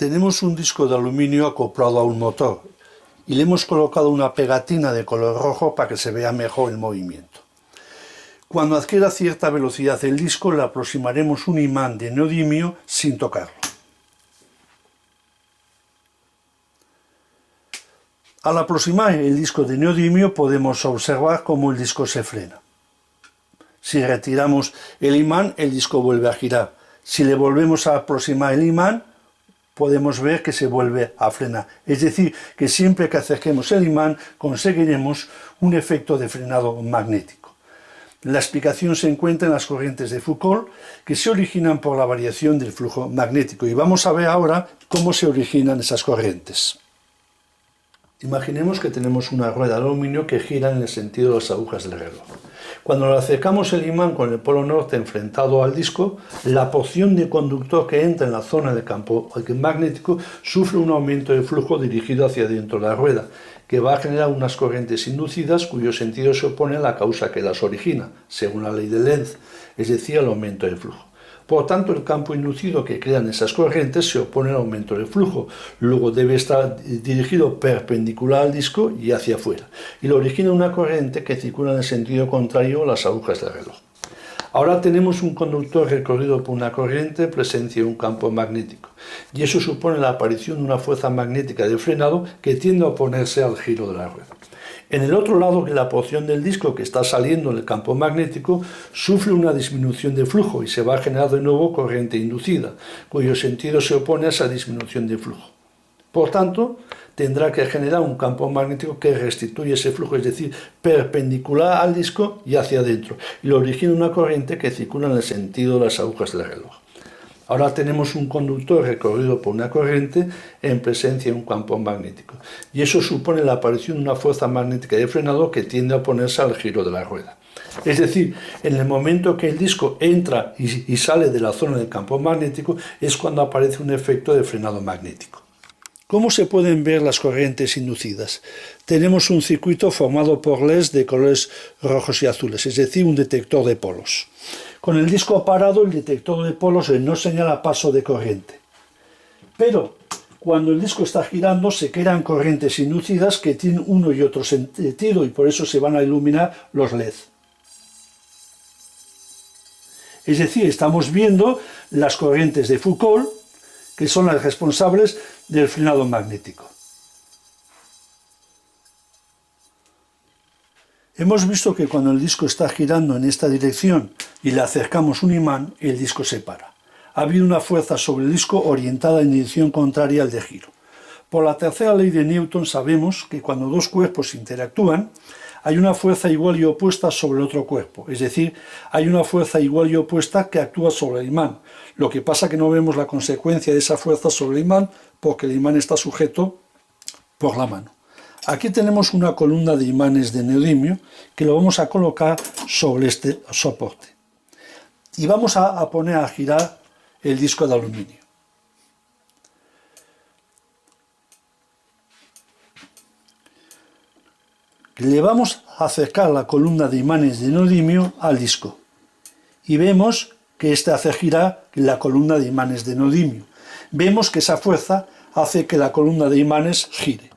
Tenemos un disco de aluminio acoplado a un motor y le hemos colocado una pegatina de color rojo para que se vea mejor el movimiento. Cuando adquiera cierta velocidad el disco, le aproximaremos un imán de neodimio sin tocarlo. Al aproximar el disco de neodimio podemos observar cómo el disco se frena. Si retiramos el imán, el disco vuelve a girar. Si le volvemos a aproximar el imán, podemos ver que se vuelve a frenar. Es decir, que siempre que acerquemos el imán conseguiremos un efecto de frenado magnético. La explicación se encuentra en las corrientes de Foucault, que se originan por la variación del flujo magnético. Y vamos a ver ahora cómo se originan esas corrientes. Imaginemos que tenemos una rueda de aluminio que gira en el sentido de las agujas del reloj. Cuando le acercamos el imán con el polo norte enfrentado al disco, la porción de conductor que entra en la zona del campo magnético sufre un aumento de flujo dirigido hacia dentro de la rueda, que va a generar unas corrientes inducidas cuyo sentido se opone a la causa que las origina, según la ley de Lenz, es decir, el aumento del flujo. Por tanto, el campo inducido que crean esas corrientes se opone al aumento del flujo. Luego debe estar dirigido perpendicular al disco y hacia afuera. Y lo origina una corriente que circula en el sentido contrario a las agujas del reloj. Ahora tenemos un conductor recorrido por una corriente en presencia de un campo magnético. Y eso supone la aparición de una fuerza magnética de frenado que tiende a oponerse al giro de la rueda. En el otro lado, la porción del disco que está saliendo del campo magnético sufre una disminución de flujo y se va a generar de nuevo corriente inducida, cuyo sentido se opone a esa disminución de flujo. Por tanto, tendrá que generar un campo magnético que restituye ese flujo, es decir, perpendicular al disco y hacia adentro, y lo origina una corriente que circula en el sentido de las agujas del reloj. Ahora tenemos un conductor recorrido por una corriente en presencia de un campo magnético. Y eso supone la aparición de una fuerza magnética de frenado que tiende a oponerse al giro de la rueda. Es decir, en el momento que el disco entra y sale de la zona del campo magnético es cuando aparece un efecto de frenado magnético. ¿Cómo se pueden ver las corrientes inducidas? Tenemos un circuito formado por LEDs de colores rojos y azules, es decir, un detector de polos. Con el disco parado, el detector de polos no señala paso de corriente. Pero cuando el disco está girando, se crean corrientes inducidas que tienen uno y otro sentido y por eso se van a iluminar los LED. Es decir, estamos viendo las corrientes de Foucault, que son las responsables del frenado magnético. Hemos visto que cuando el disco está girando en esta dirección y le acercamos un imán, el disco se para. Ha habido una fuerza sobre el disco orientada en dirección contraria al de giro. Por la tercera ley de Newton sabemos que cuando dos cuerpos interactúan, hay una fuerza igual y opuesta sobre el otro cuerpo. Es decir, hay una fuerza igual y opuesta que actúa sobre el imán. Lo que pasa es que no vemos la consecuencia de esa fuerza sobre el imán porque el imán está sujeto por la mano. Aquí tenemos una columna de imanes de neodimio que lo vamos a colocar sobre este soporte. Y vamos a poner a girar el disco de aluminio. Le vamos a acercar la columna de imanes de neodimio al disco. Y vemos que este hace girar la columna de imanes de neodimio. Vemos que esa fuerza hace que la columna de imanes gire.